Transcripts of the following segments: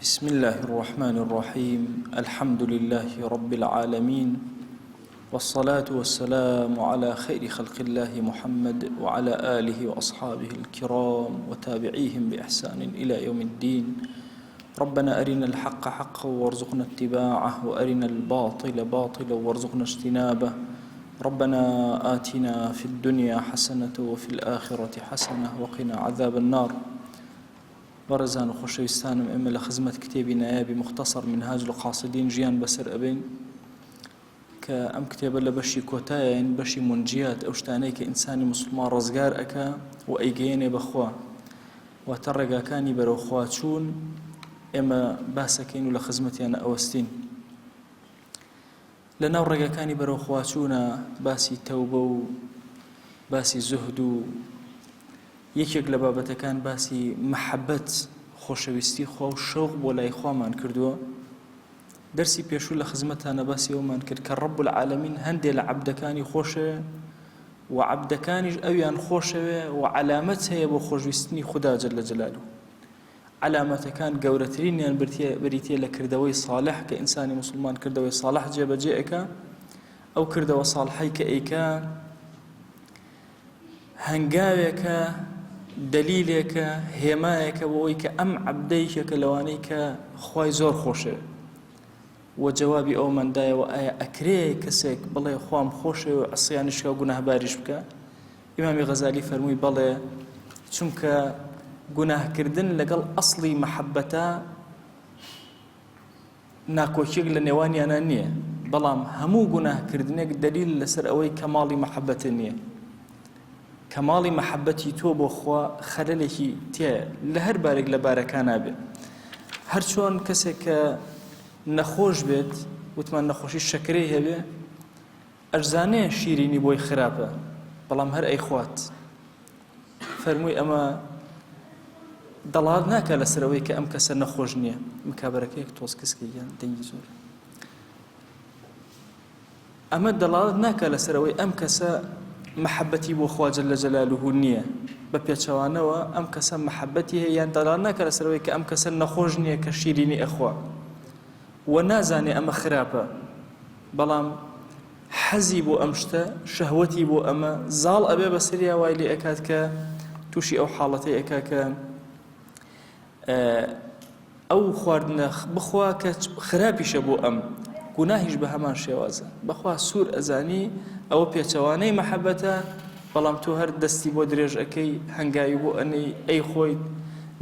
بسم الله الرحمن الرحيم الحمد لله رب العالمين والصلاة والسلام على خير خلق الله محمد وعلى آله وأصحابه الكرام وتابعيهم بإحسان إلى يوم الدين. ربنا أرنا الحق حقا وارزقنا اتباعه وأرنا الباطل باطلا وارزقنا اجتنابه. ربنا آتنا في الدنيا حسنة وفي الآخرة حسنة وقنا عذاب النار. بەڕێزان و خۆشەویستانم، ئێمە لە خزمەت کتێبی نایابی مختصر منهاج القاصدین ژیان بەسەر ئەبین کە ئەم کتێبە لە بەشی کۆتایە، بەشی منجیات، ئەو شتانەی کە ئینسانی موسڵمان ڕزگار ئەکا و ئەیگەیەنێ بەخوا واتە ڕێگاکانی بەرەو خوا چوون. ئێمە باسەکەین و لە خزمەتیانە ئەوەستین. لەناو ڕێگاکانی بەرەو خوا چوونە باسی تەوبە و باسی زوهد و یەکێک لە بابەتەکان باسی محەبەت، خۆشەویستی خوا و شەوق بۆ لای خوامان کردووە. دەرسی پێشوو لە خزمەتانە باسی ئەومان کرد کە ڕەب العالەمین هەندێک لە عەبدەکانی خۆشەوێ و عەبدەکانیش ئەویان خۆشەوێ و عەلامەت هەیە بۆ خۆشویستنی خودا جەل جەلالوه. عەلامەتەکان گەورەترینیان بریتیە لە کردەوەی ساڵح کە ئینسانی موسڵمان کردەوەی ساڵح جێبەجێ ئەکا. ئەو کردەوە ساڵحەی کە ئەیکا هەنگاوێکە، دلیلێکە، هێمایەکە بۆ ئەوەی کە ئەم عەبدەیەکە لەوانەی کە خوای زۆر خۆشەوێ و جوابی ئەومەندایەوە ئایا ئەکرێ کەسێک بڵێ خوام خۆشەوێ و عسیانیشکە و گوناهباریش بکە؟ ئیمامی غەزالی فەرمووی بەڵێ، چونکە گوناهکردن لەگەڵ ئەسڵی مەحەبەتە ناکۆکیەک لە نێوانیانە نییە، بەڵام هەموو گوناهکردنێک دلیل لەسەر ئەوەی کەماڵی مەحەبەتە نییە. کەماڵی مەحەبەتی تۆ بۆ خوا خەلەلێکی تێیە لە هەر بارێک لە بارەکانە بێ. هەر چۆن کەسێک کە نەخۆش بێت، وتمان نەخۆشی شەکرەی هەبێ، ئەرزانەیە شیرینی بۆی خراپە، بەڵام هەر ئەیخوات. فەرمووی ئەمە دەڵات ناکە لەسەرەوەی کە ئەم کەسە نەخۆش نییە. مکابەرەکەیەک تۆز کەسکەیان دەنگی زۆر. ئەمە دەڵات ناکە لەسەرەوەی ئەم کەسە محەبەتی بۆ خوا جەل جەلالوه نییە، بە پێچەوانەوە ئەم کەسە محەبەتی هەیە، یان دەڵات ناکە لەسەرەوەی کە ئەم کەسە نەخۆش نییە کە شیرینی ئەخوا و نازانێ ئەمە خراپە، بەڵام حەزی بۆ ئەم شتە، شەهوەتی بۆ ئەمە زاڵ ئەبێ بەسەریا وای لێ ئەکات کە تووشی ئەو حاڵەتەی ئەکا کە ئەو خواردنە بخوا کە خراپیشە بۆ ئەم، گوناهیش بە هەمان شێوازە. بەخوا سوور ئەزانی ئەوە پێچەوانەی مەحەبەتە، بەڵام تۆ هەر دەستی بۆ درێژ ئەەکەی، هەنگاوی بۆ ئەنەی ئەی خۆی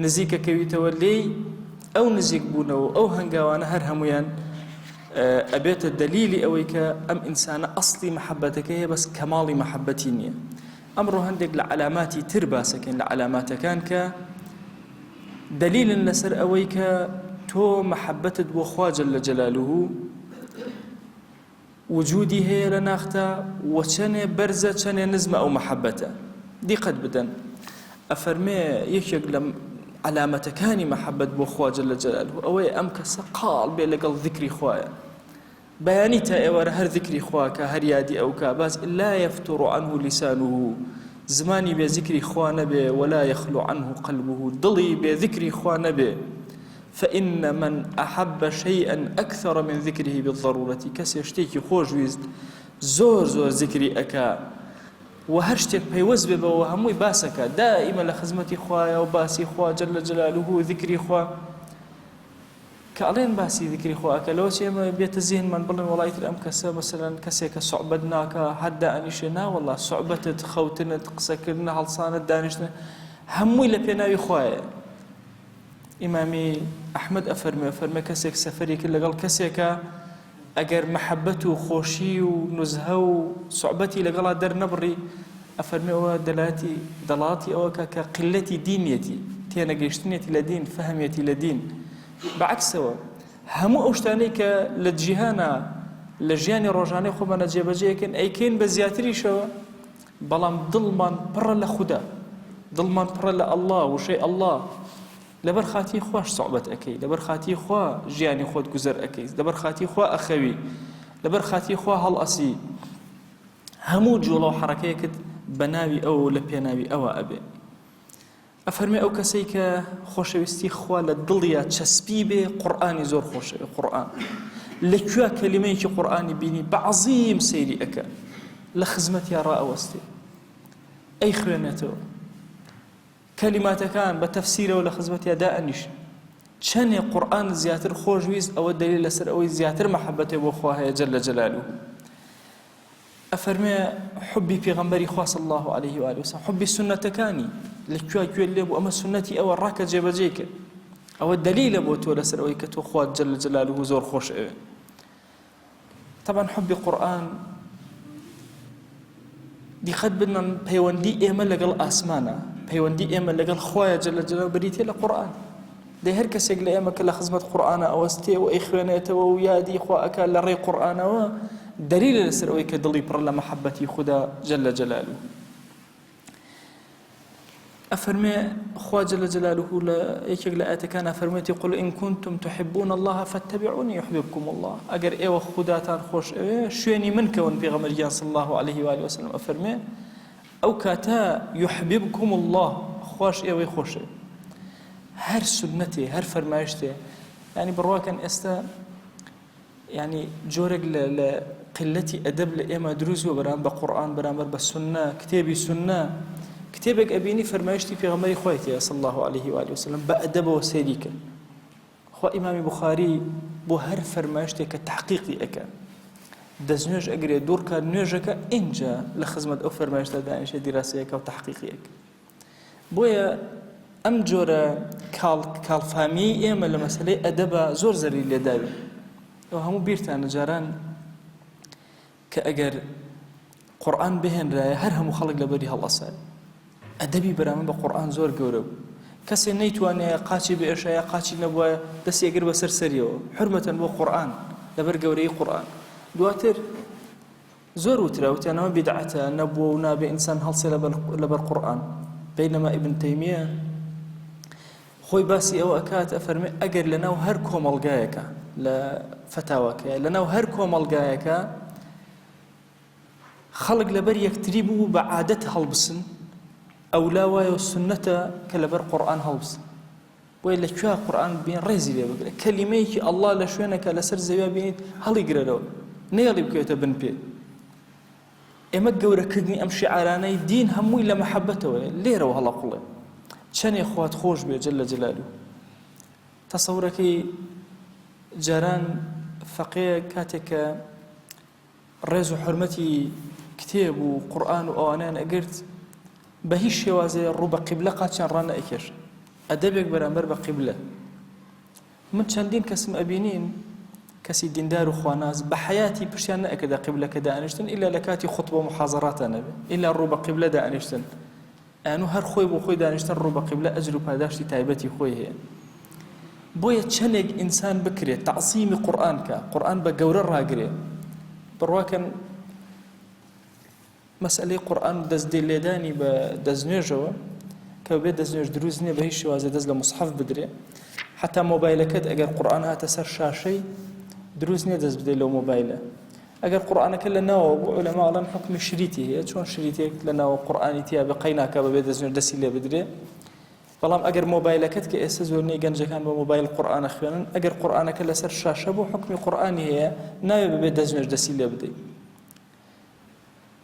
نزیکەکەویتەوە لێی. ئەو نزیک بوونەوە ئەو هەنگاوانە هەر هەمویان ئەبێتە دەلیلی ئەوەی کە ئەم ئینسانە ئەسڵی مەحەبەتەکەی هەیە، بەس کەماڵی مەحەبەتی نییە. ئەمڕۆ هەندێک لە عەلاماتی تر باسەکەین، لە عەلاماتەکان کە دەلیلن لەسەر ئەوەی کە تۆ مەحەبەتت بۆ خوا جەل جەلالوه وجودی هەیە لە ناختە و چەنێ بەرزە، چەنێ نزمە ئەو مەحەبەتە. دیقەت بدەن، ئەفەرمێ یەکێک لە عەلامەتەکانی مەحەبەت بۆ خوا جەل جەلالوه ئەوەیە ئەم کەسە قاڵ بێ لەگەڵ ذکری خوایە. بەیانی تا ئێوارە هەر ذکری خواکە، هەر یادی ئەوکە، باس لا يفتر عنه لسانه، زمانی بێ ذکری خوا نەبێ، ولا يخلو عنه قلبه، دڵی بێ ذکری خوا نەبێ. فإن من أحب شيئا أكثر من ذكره بالضرورة، كسي شتيكي خوش ويزد زور زور ذكري أكا وهر شتيك بيوز ببا وهموي باسكا دائما لخزمتي خوايا وباسي خوا جل جلاله ذكري خوا كألين باسي ذكري خوا أكا لو شيء بيت الذهن من بلن والله يترأم كسا مثلا كسي كصعبدناك حدا أنيشنا والله صعبتت خوتنت قسكرنا هلصانت دانشنا هموي لبيناوي خوايا. ئیمامی ئەحمەد ئەفەرمێ کەسێک سەفەری کرد لەگەڵ کەسێکە ئەگەر مەحەبەت و خۆشی و نزهە و سوعبەتی لەگەڵا دەرنەبڕی، ئەفەرمێەوە دەڵاتی ئەوەکە کە قلەتی دینیەتی، تێنەگەیشتنێتی لە دین، فەهمیەتی لە دین. بەعکسەوە هەموو ئەو شتانەی کە لە جیهانە لە ژیانی ڕۆژانەی خۆمانە جێبەجێکن ئەیکەین بە زیاتریشەوە، بەڵام دڵمان پڕە لە خودا، دڵمان پڕە لە ئەڵڵا وشەی ئەڵڵا. لەبەر خاتی خوش صعبەت ئەەکەی، لەبەر خاتی خوا ژیانی خۆت گوزەر ئەەکەی، لەبەر خاتی خوا ئەخەوی، لەبەر خاتی خوا هەڵئەسی. هەموو جوڵە و حەرەکەیەکت بە ناوی ئەو لە پێناوی ئەوە ئەبێ. ئەفەرمێ ئەو کەسەی کە خۆشەویستی خوا لە دڵیا چەسپی بێ قورئانی زۆر خۆشەوێ قورئان لەکوێ کەلیمەیەکی قورئانی بینی بەعەزیم سەیری ئەکە لە خزمەتیا ڕائەوەستێ ئەی خوێنێتەوە کەلیماتەکان بە تەفسیرەوە لە خزمەتیا دائەنیشن چەندێ قورئان زیاتر خۆشویست ئەوە دلیل لەسەر ئەوەی زیاتر مەحەبەتێ بۆ خوا هەیە جەل جەلالوه ئەفەرمێ حبی پێغەمبەری خوا صلی الله عليه و آله وسلم حبی سنەتەکانی لەکوێ گوێ لێ بوو ئەمە سنەتی ئەوە ڕاکە جێبەجێ کرد ئەوە دلیلە بۆ تۆ لەسەر ئەوەی کە تۆ خوات جەل جەلالوه زۆر خۆش ئەوێ طبعا حبی قورئان دیقەت بدنن پەیوەندی ئێمە لەگەڵ ئاسمانە پەیوەندی ئێمە لەگەڵ خوایە جەل جەلالوه بریتێ لە قورئان دەی هەر کەسێک لە ئێمە کە لە خزمەت قورئانە ئەوەستێ و ئەی خوێنێتەوە و یادی خوا ئەکا لە ڕێی قورئانەوە دلیل لەسەر ئەوەی کە دڵی پڕ لە مەحەبەتی خودا جەل جەلالوه أفرمي خوا جل جلاله لا يكيق لآيات كان أفرميتي قل إن كنتم تحبون الله فاتبعوني يحببكم الله أجر إيوه خداتان خوش إيه شويني منك ون في غمريان صلى الله عليه وآله وسلم أفرمي أو كاتا يحببكم الله خوش إيوه خوش هر سنتي هر فرمايشتي يعني برواكن استا يعني جورق لقلتي أدب لإما دروز وبرام بقرآن برامر بالسنة كتابي سنة كتابك أبيني فرمايشتي في غمري خويتي صلى الله عليه وآله وسلم بأدب وسيريك خو إمام بخاري بو هر فرمايشتي كتحقيقي أكا دزنوج أقري دور كان نوجك إنجا لخزمة أو فرمايشتا دانش دراسيك أو تحقيقيك بويا أم جورا كالفامي إما لمسألة أدب زور زري اللي داوي وهمو بيرتان جاران كأجر قرآن بهن راية هر همو خلق لبري هالأصال أدبي برامن بقرآن زور قورب كسي نيتواني قاچي بإشايا قاچي نبويا دسي أقر بسر سريو حرمة بو قرآن لبر قوري قرآن دواتر زور وتراوتي أنا ما بدعته نبو ونابي إنسان هلسي لبر قرآن بينما ابن تيمية خوي باسي أو أكات أفرمي أقر لناو هر كومالقايكا لفتاواك لناو هر كومالقايكا خلق لبر يكتريبو بعادة هلبسن أو لا وايو السنة كلبر قرآن هلبسن وإلا شوها قرآن بين ريزي لي بقول كلميك الله لشوينك لسر زيوا بين هل يقرأوا نيالي بكيوتا بن بي إما قورة كدني أمشي عراني دين هموي لمحبته ليه رو هلا قولي شان إخوات خوش بي جل جلاله تصورك جاران فقيه كاتك ريزو حرمتي كتاب وقرآن وأوانان أقرت بهيش شوازي الربا قبلة قاتشان رانا إكير أدبك برامبر بقبلة من شاندين كسم أبينين كسي ديندار وخواناز بحياتي بشيان نأكد قبلة كدا أنشتن إلا لكاتي خطبة محاضرات نبي إلا الربا قبلة دا أنشتن أنو هر خوي بخوي دا أنشتن الربا قبلة أجرب هداشتي تايبتي خوي هي بويا تشنق إنسان بكري تعصيم قرآن قرآن بقور الراقري برواكن مسألة قرآن دز دليداني بدزنيجوا كوبي دزنيج دروزني بهيش شوازي دز لمصحف بدري حتى موبايلك أجر قرآن هاتسر شاشي دروزني دز بدي له موبايله أجر قرآن كله ناو علماء على حكم شريتي هي شلون شريتي لنا قرآني تيا بقينا كوبي دزنيج دسيله بدري والله أجر موبايلك كأسزوني جنجا كان بموبايل قرآن أخيرا أجر قرآن كله سر شاشة بو حكم قرآني هي ناو بدزنيج دسيله بدري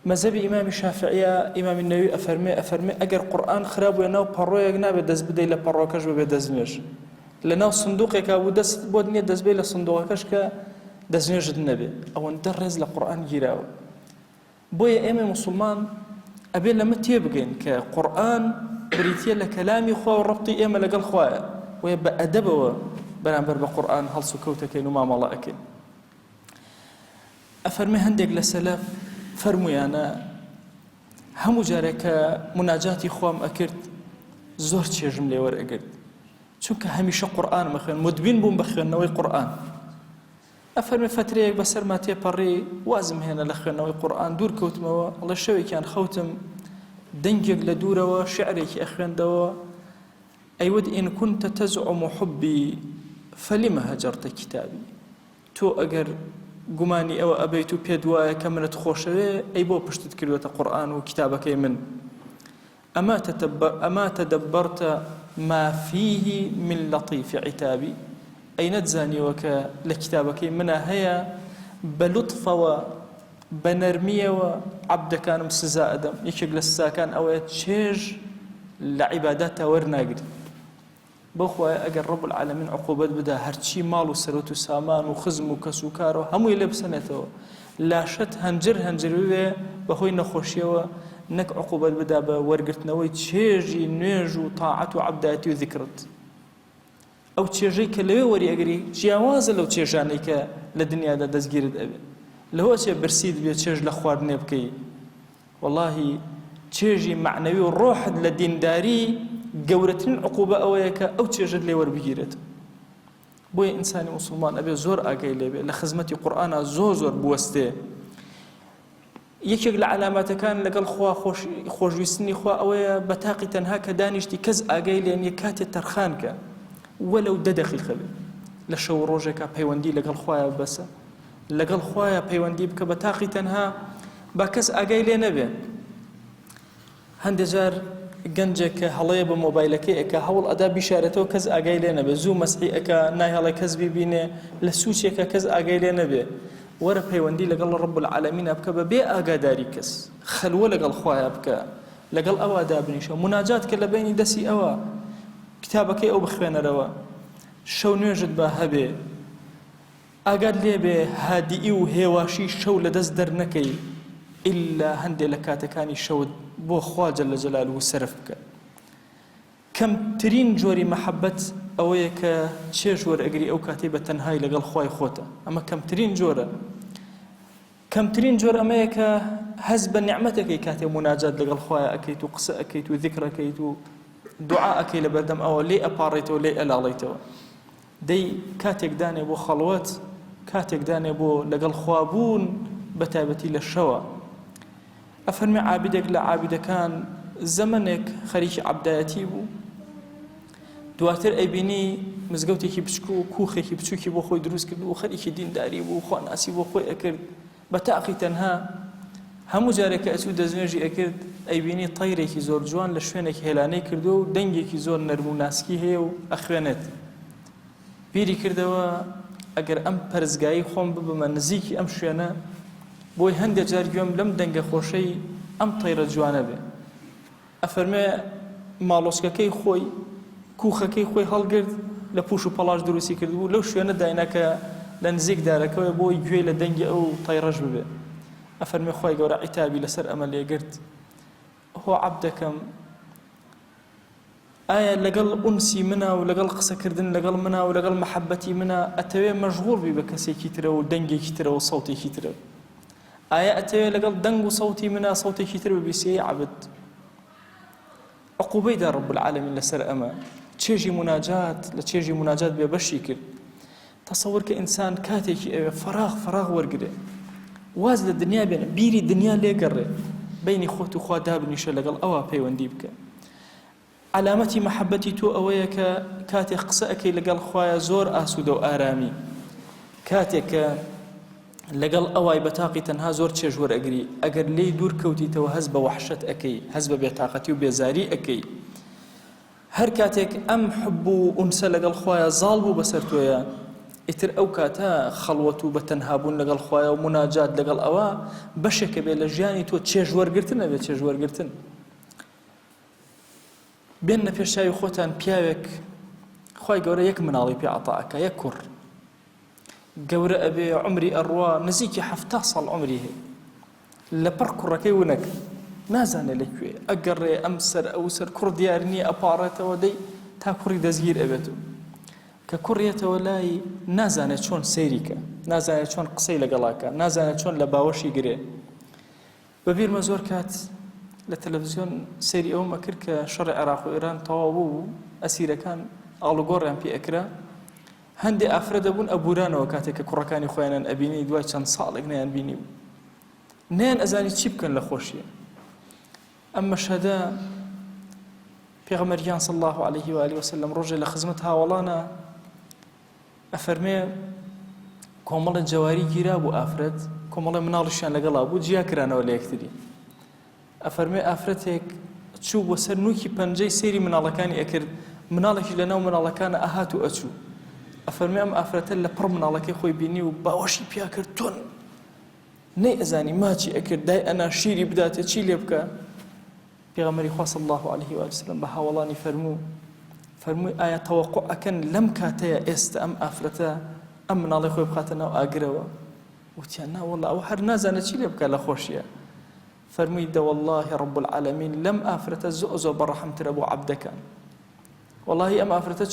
مذهب إمام الشافعية إمام النووي أفرمي أجر قرآن خراب ويناو بروي جناب دز بدي لا بروكش بدزنيج لناو صندوقك أبو دز بودني دز بي لصندوقكش كدزنيج النبي أو ندرز لقرآن جيراو بويا إمام مسلمان أبي لما تيبقين كقرآن بريتيا لكلامي خوا وربطي إما لقل خوايا ويبقى أدبه برامبر بقرآن هل سكوتك وما ملائكين أفرمي هندق لسلف فرموي أنا همو جارك مناجاتي خوام أكرت زور شي جملة ور أكرت چونك هميشه قرآن مخين مدبين بوم بخين نوي قرآن أفرمي فتريك بسر ما تيبري وازم هنا لخين نوي قرآن دور كوتموا الله شوي كان خوتم دنجك لدورة وشعرك أخين دوا أيود إن كنت تزعم حبي فلما هجرت كتابي تو أجر قماني أو أبيتو بيدوايا كمنت خوشوي أي بو بشتت كلوة قرآن وكتابك من أما تدبرت ما فيه من لطيف عتابي أي نتزاني وك لكتابك منها هي بلطف وبنرمية وعبد كان مسزاء أدم يشغل الساكن أو يتشيج لعبادات ورناقر بخوا أجر رب العالمين عقوبات بدا هرشي مال وسروت وسامان وخزم وكسوكار هم يلبسنته لا شت هنجر بخوي نخوشيه نك عقوبات بدا بورقتنوي تشيجي نيج وطاعة وعبداتي وذكرت أو تشيجي كلوي وري أجري جواز لو تشيجانيك للدنيا دا دزجيرد أبي لهو شيء برسيد بيتشيج لخوار نبكي والله تشيجي معنوي والروح للدين داري جورتين عقوبة أويك أو تشيجد لي وربيجيرت بوي إنساني مسلمان أبي زور أجي لي لخدمتي قرآن زور بوسته یەکێک لە علاماتەکان لەگەڵ خوا خۆشویستنی خوا ئەوەیە بەتاقی تەنها کە دانیشتی کەس ئاگای لێ نییە کاتێ تەرخانکە وەلەو 10 دەقیقە بێت لە شەو ڕۆژێکە پەیوەندی لەگەڵ خوایە بەسە لەگەڵ خوایە پەیوەندی بکە بەتاقی تەنها با کەس ئاگای لێ نەبێ هەندێک جار گەنجێک کە هەڵەیە بە مۆبایلەکەی ئەکا هەوڵ ئەدا بیشارەتەوە کەس ئاگای لێ نەبێ زوو مەسحی ئەکا نایهەڵێ کەس بیبینێ لە سوچێکە کەس ئاگای لێ نەبێ وەرە پەیوەندی لەگەڵ ڕەب العالەمین بکە بە بێ ئاگاداری کەس خەلوە لەگەڵ خوایە بکە لەگەڵ ئەوە دابنیشە مناجات کە لە بینی دەستی ئەوە کتابەکەی ئەو بخوێنەرەوە شەو نوێژت بە هەبێ ئاگاد لێ بێ هادیئی و هێواشی شەو لەدەست دەرنەکەی ئیلا هەندێک لە کاتەکانی شەوت بۆ خوا جەل جەلاله سەرف بکە کەمترین جۆری مەحەبەت ئەوەیە کە چێژ وەرئەگری ئەو کاتەی بە تەنهای لەگەڵ خوای خۆتە ئەمە کەمترین جۆرە کەمترین جۆر ئەمەیە کە هەز بە نیعمەتەکەی کاتێ مناجات لەگەڵ خوایە ئەکەیت و قسە ئەکەیت و ذیکر ئەکەیت و دوعا ئەکەی لە بەردەم ئەوە لێ ئەپاڕێتەوە لێ ئەلاڵێتەوە دەی کاتێک دانێ بۆ خەڵوەت کاتێک دانێ بۆ لەگەڵ خوا بوون بەتایبەتی لە شەوە ئەفەرمێ عابدێک لە عابدەکان زەمانێک خەریکی عەبدایەتی بوو دواتر ئەیبینی مزگەوتێکی بچکو و کوخێکی بچووکی بۆ خۆی دروست کرد و خەریکی دینداری بوو خواناسی بۆ خۆی ئەکرد بە تاقی تەنها هەموو جارێک کە ئەچوو دەستنوێژی ئەکرد ئەیبینی تەیرێکی زۆر جوان لە شوێنێک هێلانەی کردو و دەنگێکی زۆر نەرم و ناسکی هەیە و ئەخوێنێت بیری کردەوە ئەگەر ئەم پەرزگایی خۆم ببمە نزیکی ئەم شوێنە بۆی هەندێک جار گوێم لەم دەنگە خۆشەی ئەم تەیرە جوانە بێ ئەفەرمێ ماڵۆسکەکەی خۆی کوخەکەی خۆی هەڵگرت لە پوش و پەڵاش دروستی کردبوو لەو شوێنە دایناکە لە نزیک دارەکەوە بۆی گوێی لە دەنگی ئەو تەیڕەش ببێ ئەفەرمێ خوای گەورە عیتابی لەسەر ئەمە لێگرت هۆ عەبدەکەم ئایا لەگەڵ ئونسی منە و لەگەڵ قسەکردن لەگەڵ منە و لەگەڵ مەحەبەتی منە ئەتەوێ مەشغوڵ بی بە کەسێکی ترە و دەنگێکی ترە و سەوتێکی ترە ئایا ئەتەوێ لەگەڵ دەنگ و سەوتی منە سەوتێکی تر ببیسێ عەبد عقوبەی دا رب العالمین لەسەر ئەمە چێژی مناجات لە چێژی مناجات بێ بەشی کرد تەسەوەر کە ئینسان کاتێکی ئەوێ فەراغ وەرگرێ واز لە دنیا بێنە بیری دنیا لێگەڕێ بینی خۆت و خوا دابنیشە لەگەڵ ئەوە پەیوەندی بکە علامەتی مەحەبەتی تۆ ئەوەیە کە کاتێک قسە ئەکەی لەگەڵ خوایە زۆر ئاسوودە و ئارامی کاتێک کە لەگەڵ ئەوای بەتاقی تەنها زۆر چێژ وەرئەگری ئەگەر لێی دوور کەوتیتەوە هەز بە وەحشەت ئەکەی هەز بە بێتاقەتی و بێزاری ئەکەی هەر کاتێک ئەم حب و ئونسە لەگەڵ خوایە زاڵ بوو بەسەر تۆیە ئیتر ئەو کاتە خەڵوەت و بە تەنهابوون لەگەڵ خوایە و مناجات لەگەڵ ئەوە بەشێکە بێ لە ژیانی تۆ چێژ وەرگرتن ئەبێ چێژ وەرگرتن بێنە پێشاوی خۆتان پیاوێک خوای گەورە یەک مناڵی پێ عەتاءەکە یەک کوڕ گەورە ئەبێ عمری ئەڕوا نزیکی 70 ساڵ عمری هەیە لەپڕ کوڕەکەی ونەک نازانێ لەکوێ ئەگەڕێ ئەم سەر ئەو سەر کوڕ دیار نییە ئەپاڕێتەوە دەی تا کوڕی دەستگیر ئەبێتەوە کە کوڕێتەوە لای نازانێت چۆن سەیریکە نازانێت چۆن قسەی لەگەڵاکە نازانێت چۆن لە باوەشی گرێ بەبیرمە زۆر کات لە تەلەڤیزیۆن سەیری ئەومە کرد کە شەڕی عێراق و ئێران تەواو بوو ئەسیرەکان ئاڵوگۆڕیان پێ ئەکرا هەندێ ئافرە دەبوون ئەبورانەوە کاتێک کە کوڕەکانی خۆیانیان ئەبینی دوای چەند ساڵێک نەیان بینی بوو نەیان ئەزانی چی بکەن لە خۆشیە ئەم مەشهەدە پێغەمبەریان صلی الله عليه و آله وسلم ڕۆژێ لە خزمەت هاوڵانە ئەفەرمێ کۆمەڵە جەواری گیرا بوو ئافرەت کۆمەڵە مناڵیشیان لەگەڵا بوو جیا کرانەوە لە یەکتری ئەفەرمێ ئافرەتێک چوو بۆ سەر نوکی پەنجەی سێری مناڵەکانی ئەکرد مناڵێکی لەناو مناڵەکانە ئەهات و ئەچوو ئەفەرمێ ئەم ئافرەتە لە پڕ مناڵەکەی خۆی بینی و باوەشی پیا کرد تۆن نەی ئەزانی ماچی ئەکرد دای ئەنا شیری بداتێ چی لێ بکە پێغەمبەری خوا صلی الله عليه وسلم بە هاوڵانی فەرمووی ئایا تەوەقع ئەکەن لەم کاتەیە ئێستا ئەم ئافرەتە ئەم مناڵی خۆی بخاتە ناو ئاگرەوە وتیان نا وەڵڵا ئەوە هەر نازانێت چی لێ بکە لە خۆشیە فەرمووی دە وەڵڵاهی رەب العالەمین لەم ئافرەتە زۆر بەڕەحمترە بۆ عەبدەکان وەڵڵاهی ئەم ئافرەتە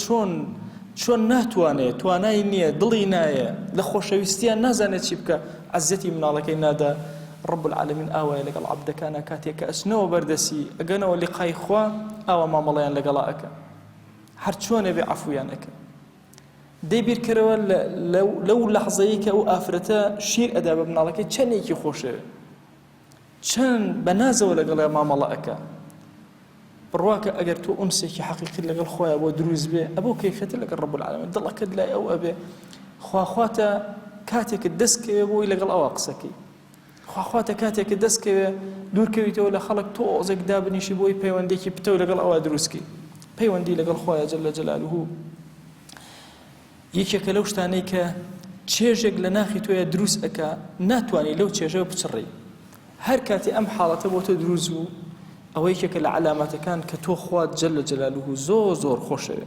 چۆن ناتوانێت توانای نییە دڵی نایە لە خۆشەویستیان نازانێت چی بکە عەزەتی مناڵەکەی نادا رب العالمین ئاوایە لەگەڵ عەبدەکانە کاتێک کە ئەچنەوە بەردەسی ئەگەنەوە لیقای خوا ئاوا مامەڵەیان لەگەڵا ئەکە هەر چۆنێ بێ عەفویان ئەکە دەی بیرکەرەوە لەو لەحزەیە کە ئەو ئافرەتە شیر ئەدا بە مناڵەکەی چەندێکی خۆشەوێ چەند بەنازەوە لەگەڵ مامەڵە ئەکە بڕواکە ئەگەر تۆ ئونسێکی حەقیقی لەگەڵ خۆیە بۆ دروست بێ ئەبەو کەیفێتە لەگەڵ رب العالمین دڵەکەت لای ئەو ئەبێ خواخواتە کاتێکت دەستکەوێ بۆی لەگەڵ ئەوە قسەکەی خواخواتە کاتێکە دەستکەوێ دوورکەویتەوە لە خەڵک تۆزێک دابنیشی بۆی پەیوەندێکی پتە و لەگەڵ ئەوە دروستکەی پەیوەندی لەگەڵ خۆیە جەل جەلالوه یەکێکە لەو شتانەی کە چێژێک لە ناخی تۆیە دروست ئەکا ناتوانانی لەو چێژەوە بچڕی هەر کاتی ئەم حاڵەتە بۆ تۆ دروست بوو ئەوە یەکێکە لە علاماتەکان کە تۆ خوات جەل جەلالوه زۆر خۆشەوێ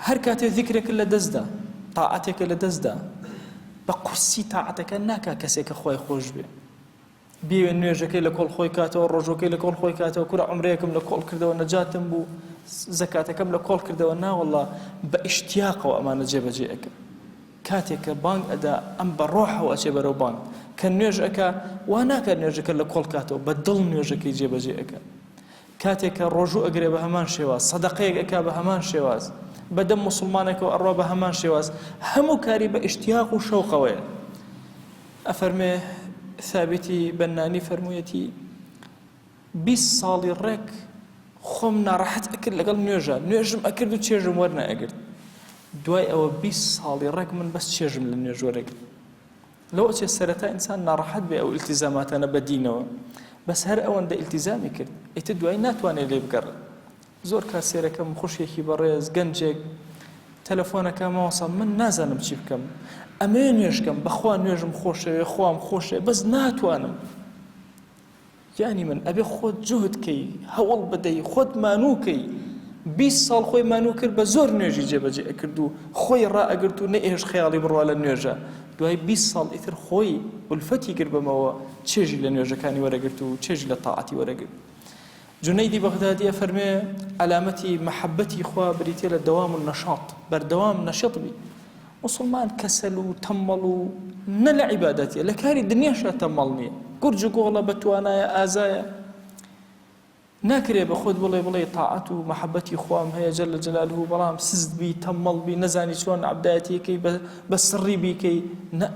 هەر کاتێ ذیکرێکە لە دەستدا تاعەتێکە لە دەستدا بە قورسی تاعەتەکە ناکا کەسێکە خۆی خۆش بێ بێوێ نوێژەکەی لە کۆڵ خۆی کاتەوە ڕۆژەکەی لە کۆڵ خۆی کاتەوە کورە عومرەیەکم لە کۆڵ کردەوە نەجاتم بوو زەکاتەکەم لە کۆڵ کردەوە ناوەڵڵا بە ئیشتیاقەوە ئەمانە جێبەجێ ئەکە کاتێک کە بانگ ئەدا ئەم بە ڕۆحەوە ئەچێ بەرەو بانگ کە نوێژ ئەکا وا ناکات نوێژەکە لە کۆڵ کاتەوە بە دڵ نوێژەکەی جێبەجێ ئەکە کاتێک کە ڕۆژوو ئەگرێ بە هەمان شێواز سەدەقەیەک ئەکا بە هەمان شێواز بەدەم موسڵمانێکەوە ئەڕوا بە هەمان شێواز هەموو کاری بە ئیشتیاق و شەوقەوەیە ئەفەرمێ ثابتی بەنانی فەرموویەتی 20 ساڵی ڕێک خۆم ناڕەحەت ئەکرد لەگەڵ نوێژم ئەکرد و چێژم وەرنە ئەگرت دوای ئەوە 20 ساڵی ڕێک من بەس چێژم لە نوێژ وەرەگرت لەوە چێ سەرەتا ئینسان ناڕەحەت بێ ئەو ئیلتیزاماتانە بەدینەوە بەس هەر ئەوەندە ئیلتیزامی کرد ئیتر دوای ناتوانێت لێ بگەڕێت زۆر کاسێرەکەم خوشیێکی بەڕێز گەنجێک تەلەفۆنەکە ماوەسا من نازانم چی بکەم ئەمێ نوێژکەم بەخوا نوێژم خۆشەوێ خۆم خۆشێ بەس ناتوانم یعنی من ئەبێ خۆت جوهدکەی هەوڵ بدەی خۆت مانووکەی 20 ساڵ خۆی مانوو کرد بە زۆر نوێژی جێبەجێ ئەکرد و خۆی ڕائەگرت و نەئێش خەیاڵی بڕوا لە نوێژە دوای 20 ساڵ ئیتر خۆی ولفەتی کرد بەمەوە چێژی لە نوێژەکانی وەرەگرت و چێژی لە تاعەتی وەرەگرت جونەیدی بەغدادیە فەرمێ علامەتی مەحەبەتی خوا بریتێ لە دەوام و نەشاط بەردەوام نەشط بی مسلمان کەسەل و تەمەڵ و نە لە عیبادەتیە لە کاری دنیاشە تەمەڵ نییە گورج و گۆڵە بەتوانایە ئازایە ناکرێ بە خۆت بڵێ تاعەت و مەحەبەتی خوام هەیە جەل جەلالوه بەڵام سست بی تەمەڵ بی نەزانی چۆن عەبدایەتیەکەی بە سڕی بیکەی نە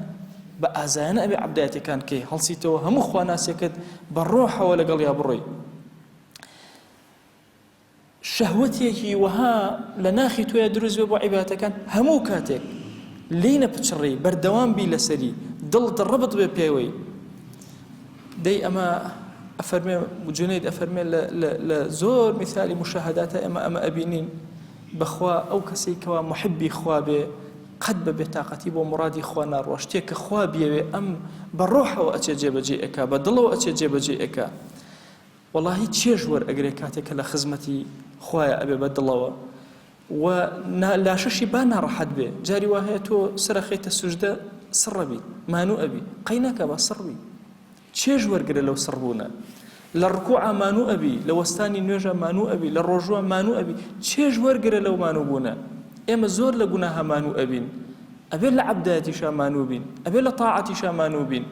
بە ئازایانە ئەبێ عەبدایەتەکان کەی هەڵسیتەوە هەموو خواناسێکت بە ڕۆحەوە لەگەڵ یا بڕۆی شەهوەتێکی وەها لە ناخی تۆیە دروست بێ بۆ عیبادەتەکان هەموو کاتێک لێی نەپچڕی بەردەوام بی لەسەری دڵت ڕبط بێ پێوەی دەی ئەمە ئەفەرمێ جونەید ئەفەرمێ لە زۆر مثالی مشاهداتە ئەمە ئەبینین بەخوا ئەو کەسەی کەوا محبی خوا بێ قەت بە بێتاقەتی بۆ مڕادی خوا ناڕوە شتێک کە خوا بیەوێ ئەم بە ڕۆحەوە ئەچێ جێبەجێ ئەکا بە دڵەوە ئەچێ جێبەجێ ئەکا وەڵاهی چێژ وەرئەگرێ کاتێکە لە خزمەتی خوایە ئەبێ بە دڵەوە و لاشەشی با ناڕەحەت بێ جاری وا هەیە تۆ سەرەخەیتە سوژدە سڕەبی مانوو ئەبی قەی ناکە بە سڕبی چێژ وەرگرە لەو سڕبوونە لە ڕکوعە مانوو ئەبی لە وەستانی نوێژە مانوو ئەبی لە ڕۆژوە مانوو ئەبی چێژ وەرگرە لەو مانوو بوونە ئێمە زۆر لە گوناها مانوو ئەبین ئەبێ لە عەبدایەتیشا مانوو بین ئەبێ لە تاعەتیشا مانوو بین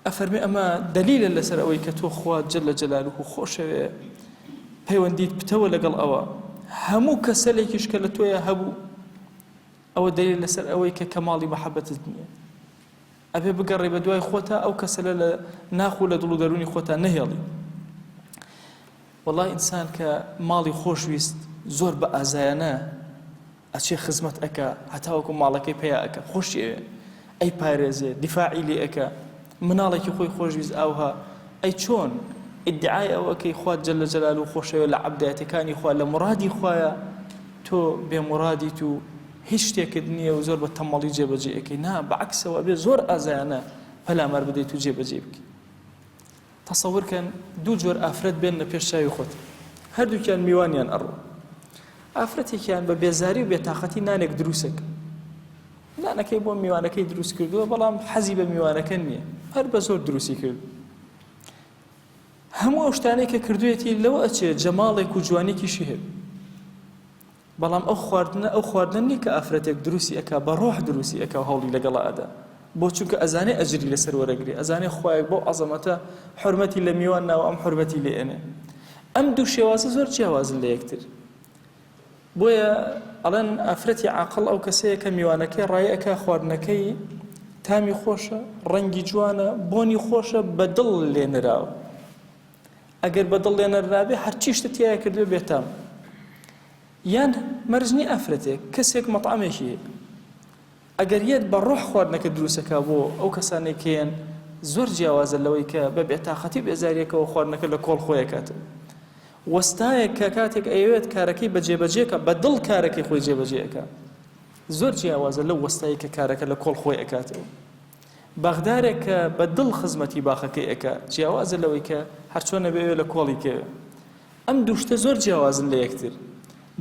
ئەفەرمێ ئەمە دەلیلە لەسەر ئەوەی کە تۆ خوا جەل جەلالوه خۆشەوێ پەیوەندیت بتەوە لەگەڵ ئەوە هەموو کەسەلێکیش کە لە تۆیە هەبوو ئەوە دلیل لەسەر ئەوەی کە کەماڵی مەحەبەتت نییە ئەبێ بگەڕێ بە دوای خۆتە ئەو کەسەلە لە ناخ و لە دڵ و دەرونی خۆتە نەهێڵی وەڵای ئینسان کە ماڵی خۆشویست زۆر بە ئازایانە ئەچێ خزمەت ئەکا هەتاوەکو ماڵەکەی پێیا ئەکا خۆشی ئەوێ ئەی پارێزێ دیفاعی لێ ئەکا مناڵێکی خۆی خۆشویست ئاوها ئەی چۆن ادعای ئەوەکەی خوا جەل جەلاله خۆشەوێت لە عەبدایەتەکانی خوا لە مرادی خوایە تۆ بێمورادیت و هیچ شتێکت نییە و زۆر بە تەمەڵی جێبەجێ ئەەکەی نا بەعکسەوە بێ زۆر ئازایانە پەلامار بدەیت و جێبەجێ بکەیت. تەسەوورکەن دوو جۆر ئافرەت بێنە پێش چاوی خۆت، هەردووکیان میوانیان ئەڕۆ. ئافرەتێکیان بە بێزاری و بێتاقەتی نانێک دروستەکە، نانەکەی بۆ میوانەکەی دروست کردووە بەڵام حەزی بە میوانەکە نییە، هەر بە زۆر دروستی کرد. هەموو ئەو شتانەی کە کردوێتی لەوە ئەچێت جەماڵێک و جوانێکیشی هەیە، بەڵام ئەو خواردنە نیە کە ئافرەتێک دروستی ئەکا بە ڕۆح دروستی ئەکا و هەوڵی لەگەڵا ئەدا، بۆ چونکە ئەزانێ ئەجری لەسەر وەرەگری، ئەزانێ خوایەک بۆ عەزەمەتە حورمەتی لە میوان ناوە ئەم حورمەتی لێ ئێنێ. ئەم دوو شێوازە زۆر جیاوازن لە یەکتر. بۆیە ئەڵێن ئافرەتی عاقڵ ئەو کەسەیە کە میوانەکەی ڕایە ئەکا خواردنەکەی تامی خۆشە، ڕەنگی جوانە، بۆنی خۆشە، بەدڵ لێنراوە. ئەگەر بەدڵ لێنەرابێ هەرچی شتە تایە کردوێ بێتام. یان مەرجنی ئافرەتێک کەسێک مەطعەمێکی هەیە، ئەگەر یەت بە ڕۆح خواردنەکە دروستەکە بۆ ئەو کەسانێک هەیەن زۆر جیاوازە لەوەی کە بە بێتاقەتی بێزاریەکەوە خواردنەکە لە کۆڵ خۆی ئەکاتەوە. وەستایەک کە کاتێک ئەوێت کارەکەی بە جێبەجێکە بە دڵ کارەکەی خۆی جێبەجێ ئەکات، زۆر جیاوازە لەو وەستایی کە کارەکە لە کۆڵ خۆی ئەکاتەوە. باغدارێک کە بە دڵ خزمەتی باخەکەی ئەکات جیاوازە لەوەی کە هەرچۆنە بێوێ لە کۆڵی کەوێ. ئەم دوو شتە زۆر جیاوازن لە یەکتر.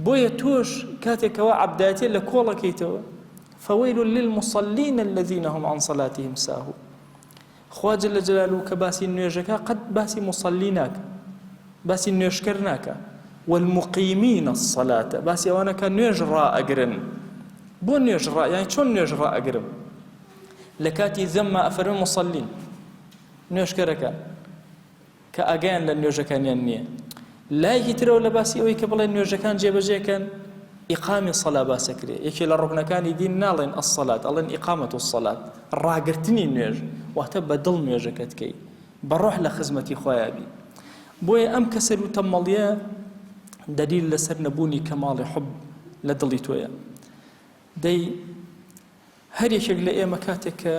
بۆیە تۆش کاتێکەوە عەبدایەتێ لە کۆڵەکەیتەوە فويل للمصلين الذين هم عن صلاتهم ساهون. خوا جل جلاله کە باسی نوێژەکە قەت باسی مصلی ناکە، باسی نوێژکەر ناکە. والمقيمين الصلاة باسی ئەوانە کە نوێژ ڕائەگرن. بۆ نوێژ یانی چۆن نوێژ ڕائەگرم؟ لە کاتی زەممە ئەفەرمێ مصلین نوێژکەرەکان کە ئاگایان لە نوێژەکانیان نییە. لایەکی ترەوە لە باسی ئەوەی کە بڵێن نوێژەکان جێبەجێکەن ئیقامی سەلا باسەکرێ. یەکێ لە ڕوکنەکانی دین ناڵێن ئەسەلات، ئەڵێن ئیقامەت السەلات، ڕاگرتنی نوێژ، واتە بەدڵ نوێژەکەت بکەی، بەڕۆح لە خزمەتی خۆیابی. بۆیە ئەم کەسەر و تەمەڵیە دلیل لەسەر نەبوونی کەماڵی حوب لە دڵی تۆیە. دەی هەر یەکێک لە ئێمە کاتێک کە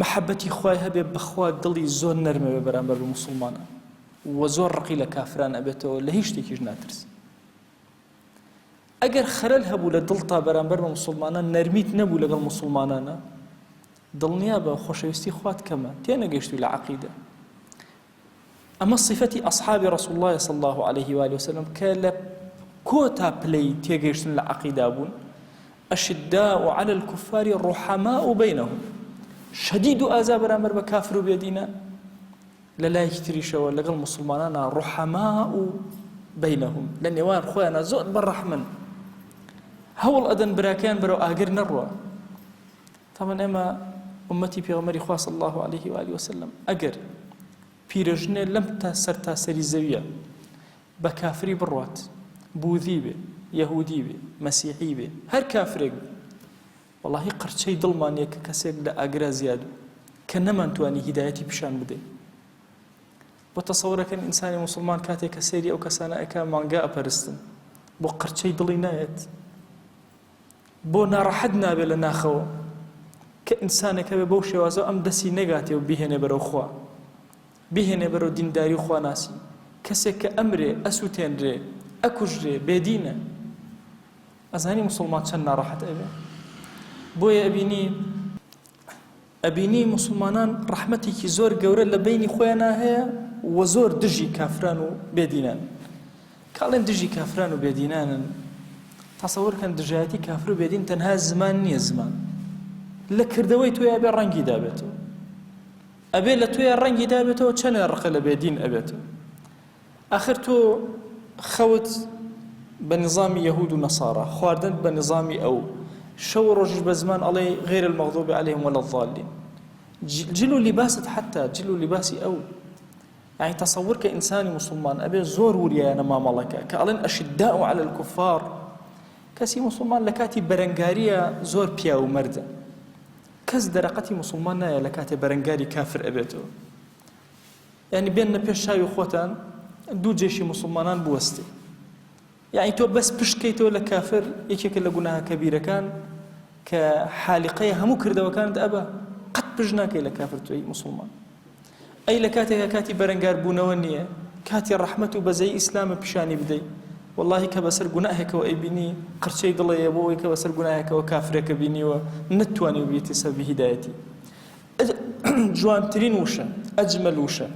مەحەبەتی خوای هەبێ بەخوا دڵی زۆر نەرمەوێ بەرامبەر بە موسڵمانە و زۆر ڕقی لە کافران ئەبێتەوە، لە هیچ شتێکیش ناترس. ئەگەر خەلەل هەبوو لە دڵتا بەرامبەر بە موسڵمانان، نەرمیت نەبوو لەگەڵ موسڵمانانە، دڵنیا بە خۆشەویستی خوات کەمە، تێنەگەیشتووی لە عەقیدە. ئەمە صفەتی ئەصحابی ڕەسوڵ الله صلی الله عليه و آله وسلم کە لە کۆتا پلەی تێگەیشتن لە عەقیدا بوون. ئەشداء على الكفار رحماء بينهم، شدید و ئازا بەرامبەر بە کافر و بێدینە. لە لایەکی تریشەوە لەگەڵ موسڵمانانە رحماء بينهم، لە نێوان خۆیانە زۆر بەڕەحمن، هەوڵ ئەدەن براکەیان بەرەو ئاگر نەڕوە. تامان ئێمە ئومەتی پێغەمبەری خوا صلی الله عليه و آله وسلم ئەگەر پیرەژنێ لەم تا سەر تا سەری زەویە بە کافری بڕوات، بوذی بێ، یەهودی بێ، مەسیحی بێ، هەر کافرێک بێ، وەڵاهی قەرچەی دڵمانیە کە کەسێک لە ئاگرا زیاد بوو کە نەمانتوانی هیدایەتی پیشان بدەین. بۆ تەسەوڕەکەن ئینسانی موسڵمان کاتێک کە سەیری ئەو کەسانە ئەکا مانگا ئەپەرستن، بۆ قەرچەی دڵی نایەت، بۆ ناڕەحەت نابێت لە ناخەوە کە ئینسانێکە بێ بەو شێوازە ئەم دەستی نەگاتێ و بیهێنێ بەرەو خوا، بیهێنێ بەرەو دینداری و خواناسی. کەسێک کە ئەمرێ، ئەسووتێنرێ، ئەکوژرێ، بێدینە، ئەزانی موسڵمان چەند ناڕەحەت ئەبێ. بۆیە ئەبینی موسڵمانان ڕەحمەتێکی زۆر گەورە لە بینی خۆیانە هەیە و زۆر دژی کافران و بێدینان. کاڵێن دژی کافران و بێدینانن، تەسەوڕکەن دژایەتی کافر و بێدین تەنها زمان نییە، زمان لە کردەوەی تۆی ئەبێ ڕەنگی دابێتەوە، ئەبێ لە تۆیە ڕەنگی دابێتەوە چەنە ڕقە لە بێدین ئەبێتەوە. ئاخر تۆ خەوت بە نظامی یەهود و نەسارا، خواردن بە نظامی ئەو، شەو ڕۆژش بە زمان ئەڵێ غیر المەغضوب عليهم ولا الضالين، جلو لباست حتى جلو لباسی ئەو. يعني تصور كإنسان مسلمان أبي زور وريانا ما ملكا كألين أشداء على الكفار، كسي مسلمان لكاتي برنغاريا زور بيا ومردة، كز درقتي مسلمان نايا لكاتي برنغاري كافر أبيتو. يعني بيننا بيش شاي خوتان دو جيشي مسلمانان بوستي، يعني تو بس بشكيتو لكافر يكيك لقناها كبيرة كان كحالقية همو كرده وكانت أبا قد بجناكي لكافر توي مسلمان. ئەی لە کاتێکە کاتی بەرەنگار بوونەوە نییە، کاتی ڕەحمەت و بەزەی ئیسلامە پیشانی بدەیت، واللهی کە بەسەر گوناهێکەوە ئەیبینی قرچەی دڵەیە بۆ ئەوەی کە بەسەر گوناهێکەوە کافرێکە بینیوە نەتوانی و بێتی سەبی هیدایەتی. جوانترین وشە، ئەجمەل وشە،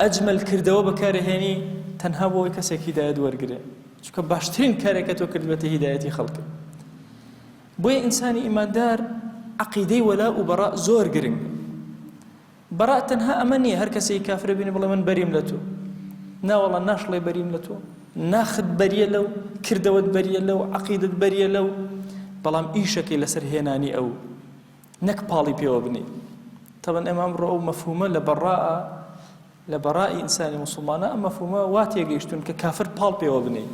ئەجمەل کردەوە بەکارهێنی تەنها بۆ ئەوەی کەسێک هیدایەت وەرگرێ، چونکە باشترین کارێکە تۆ کردبێتە هیدایەتی خەڵکە. بۆیە ئینسانی ئیماندار عەقیدەی وەلا و بەڕا زۆر گرنگ. بەڕا تەنها ئەمە نییە هەر کەسێکی کافرە بینی بڵێ من بەریم لە تۆ، ناوەڵا ناشڵێ بەریم لە تۆ، ناخت بەریە لەو، کردەوەت بەریە لەو، عەقیدەت بەریە لەو، بەڵام ئیشەکەی لەسەر هێنانی ئەو، نەک پاڵی پێوە بنی. تەبەن ئێمە ئەمڕۆ ئەو مەفهومە لە بەڕای ئینسانی موسڵمانە ئەم مەفهومە وا تێگەیشتون کە کافر پاڵ پێوە بنی.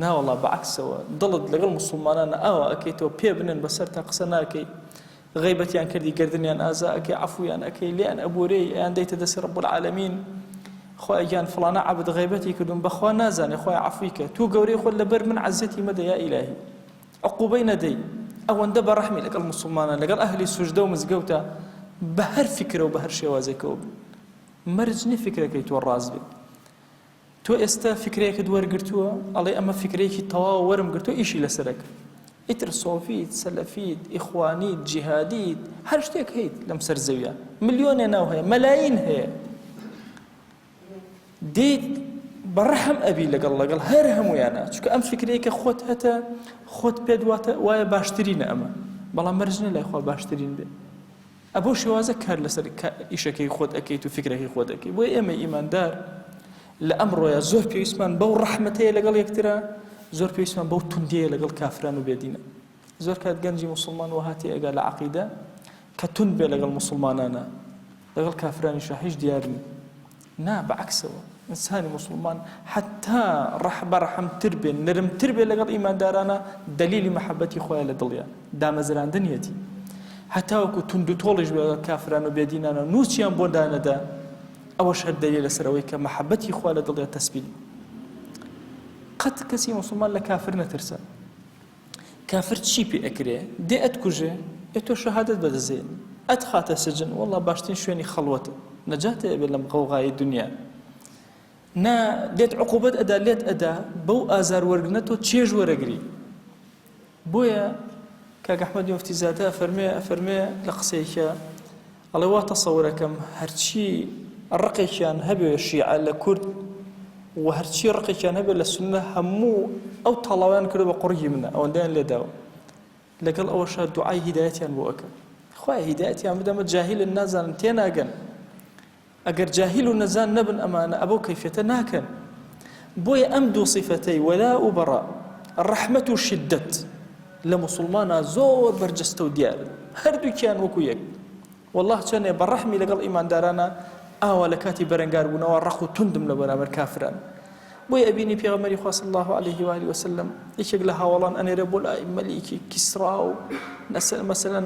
ناوەڵا بەعەکسەوە دڵت لەگەڵ موسڵمانانە ئاوا ئەکەیتەوە پێ بنن بەسەر تا قسە ناکەی، غیبەتیان کردی گردنیان ئازا ئەکەی، عەفویان ئەکەی، لێیان ئەبورەی، ئەیان دەیتە دەستی ڕەب العالەمین، خۆی گیان فڵانە عەبد غیبەتی کردوون بەخوا نازانێ خۆی عەفوی کە تو گەورەی خۆت لەبەر من عەزەتی مەدە یا ئیلاهی، عقوبەی نەدەی. ئەوەندە بەڕەحمی لەگەڵ موسڵمانان لەگەڵ ئەهلی سوژدە و مزگەوتە بە هەر فکرە و بە هەر شێوازێکەوە بن. مەرج نیە فکرەکەی تۆ ڕاست بێت. تۆ ئێستا فکرەیەکت وەرگرتووە ئەڵێ ئەمە فکرەیەکی تەواو وەرم گرتووە ئیشی لەسەرەکە، ئیتر سۆفیت، سەلەفیت، ئیخوانیت، جیهادیت، هەر شتێک هەیت لەم سەر زەویە، ملیۆنێ ناو هەیە، مەلاین هەیە، دێیت بەڕەحم ئەبی لەگەڵ هەر هەمویانە، چونکە ئەم فکرەیەکە خۆت هەتە خۆت پێت وایە باشترینە ئەمە، بەڵام مەرج نیە لای خوا باشترین بێ. ئەبۆ شێوازە کار لەسەر ئیشەکەی خۆت ئەەکەیت و فکرەکەی خۆت ئەەکەی. بۆیە ئێمە ئیماندار لە ئەمڕۆیە زۆر پێویستمان بەو ڕەحمەتەیە لەگەڵ یەکترە، زۆر پێویستمان بەو توندیەیە لەگەڵ کافران و بێدینە. زۆر کات گەنجی موسڵمان وهاتی ئەگا لە عەقیدە کە تند بێ لەگەڵ موسڵمانانە، لەگەڵ کافرانیشە هیچ دیار نیە. نا بەعەکسەوە ئینسانی موسڵمان حتا بەڕەحمتر بێ، نەرمتر بێ لەگەڵ ئیماندارانە، دەلیلی مەحەبەتی خۆیان لە دڵیان، دامەزراندنیەتی. هەتا وەکو تند و تۆڵیش بێ لەگەڵ کافران و بێدینانە، نووسیان بۆ دانەدا، ئەوەش هەر دەلیل لەسەر ئەوەی کە مەحەبەتی خوا لە دڵیان تەسبیل. قەت کەسی موسڵمان لە کافر نەترسە. کافر چی پێ ئەکرێ؟ دێ ئەتکوژێ، ئێتۆ شەهادەت بەدەزێن، ئەتخاتە سجن، وەڵڵا باشترین شوێنی خەڵوەتە، نەجاتێ بێ لەم غەوغای دنیا. نا لێت عقوبەت ئەدا، لێت ئەدا بەو ئازار وەرگنە تۆ چێژ وەرەگری. بۆیە کاک ئەحمەد موفتی زادە ئەفەرمێ لە قسەیەکە ئەڵێ وا تەسەوورەکەم هەرچی ڕقێکیان هەبێ شیعە لە کورد و هەرچی ڕقێکیان هەبێ لە سوننە هەموو ئەو تەڵاویان کردو بە قوڕگی منە، ئەوەندەیان لێداوە. لەگەڵ ئەوەشە دوعای هیدایەتیان بۆ ئەکە، خوای هیدایەتیان بدەمە جاهیلن نازانن تێناگەن. ئەگەر جاهیل و نەزان نەبن ئەمانە ئەبەو کەیفێتە ناکەن. بۆیە ئەم دوو صیفەتەی وەلا و بەڕا، ڕەحمەت و شیدەت لە موسڵمانە زۆر بەرجەستە و دیارن، هەردووکیان وەکو یەک. والله چەندێ بەڕەحمی لەگەڵ ئیماندارانە ئاوا لە کاتی بەرەنگار بوونەوە ڕەخ و توندم لە بەرامبەر کافران. بۆیە ئەبینی پێغەمبەری خوا صلی الله علیه و آله وسلم یەکێک لە هاوڵان ئەنێرە بۆ لای مەلیکی کیسرا و مەسەلەن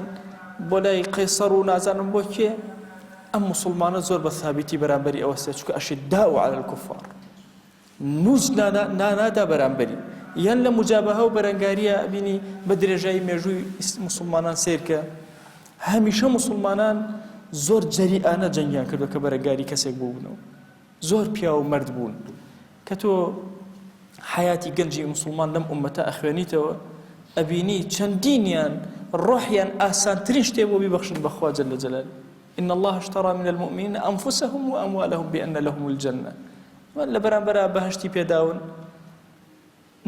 بۆ لای قەیسەر و نازانم بۆ کێ، ئەم موسڵمانە زۆر بە ثابتی بەرامبەری ئەوە سێ، چونکە ئەشیداء عەلە الکوفار، نووز نادا بەرامبەری، یان لە مجابەهە و بەرەنگاریە بینی بە درێژایی مێژووی موسڵمانان سیرکە. هەمیشە موسڵمانان زۆر جەریئانە جەنگیان کردو کە بەرەنگاری کەسێک بوونەوە، زۆر پیا و مەرد بوون. کە تۆ حیاتی گەنجی موسڵمان لەم ئومەتە ئەخوێنیتەوە، ئەبینی چەندینیان ڕۆحیان ئاسانترین شتێ بۆ بیبەخشن بەخوا جەل جەلاله. إن الله اشترى من المؤمنين أنفسهم وأموالهم بأن لهم الجنة. لە بەرامبەرە بەهەشتی پێداون،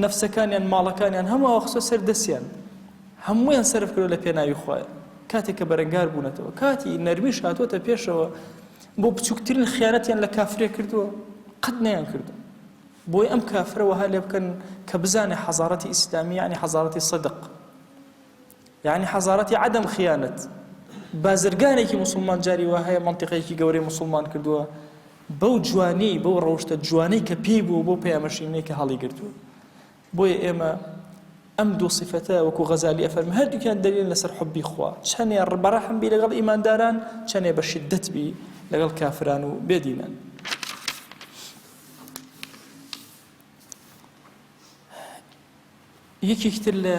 نەفسەکانیان ماڵەکانیان هەموو وەخسۆ سەردەستیان هەموویان سەرف کردو لە پێناوی خوایە. کاتێک کە بەرەنگار بوونەتەوە، کاتی نەرمیش هاتووەتە پێشەوە، بۆ بچووکترین خیانەتیان لە کافرێ کردووە، قەت نەیان کردو. بۆی ئەم کافرە وەها لێ بکەن کە بزانێ حەزارەتی ئیسلامی یعنی حەزارەتی صدق، یعنی حەزارەتی عەدەم خیانەت. بازرگانێکی موسڵمان جاری وا هەیە مەنتیقەیەکی گەورەی موسڵمان کردووە، بەو جوانی بەو ڕەوشتە جوانەی کە پێی بوو بۆ پەیامەشینەی کە هەڵی گرتووە. بۆیە ئێمە ئەم دوو صیفەتە وەکو غەزالی ئەفەرمێ هەردووکیان دەلیل لەسەر حوبی خوا، چەندێ بەڕەحم بی لەگەڵ ئیمانداران، چەندێ بە شیدەت بی لەگەڵ کافران و بێدینان. یەکێکتر لە